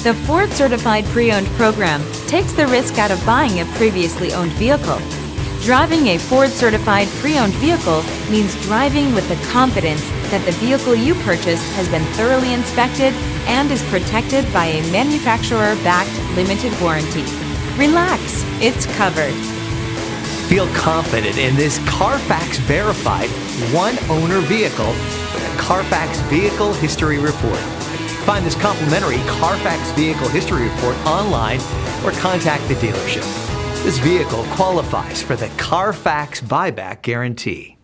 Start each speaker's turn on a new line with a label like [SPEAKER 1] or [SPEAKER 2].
[SPEAKER 1] The Ford Certified Pre-Owned program takes the risk out of buying a previously owned vehicle. Driving a Ford Certified Pre-Owned vehicle means driving with the confidence that the vehicle you purchase has been thoroughly inspected and is protected by a manufacturer-backed limited warranty. Relax, it's covered.
[SPEAKER 2] Feel confident in this Carfax verified one-owner vehicle with a Carfax Vehicle History Report. Find this complimentary Carfax Vehicle History Report online or contact the dealership. This vehicle qualifies for the Carfax Buyback Guarantee.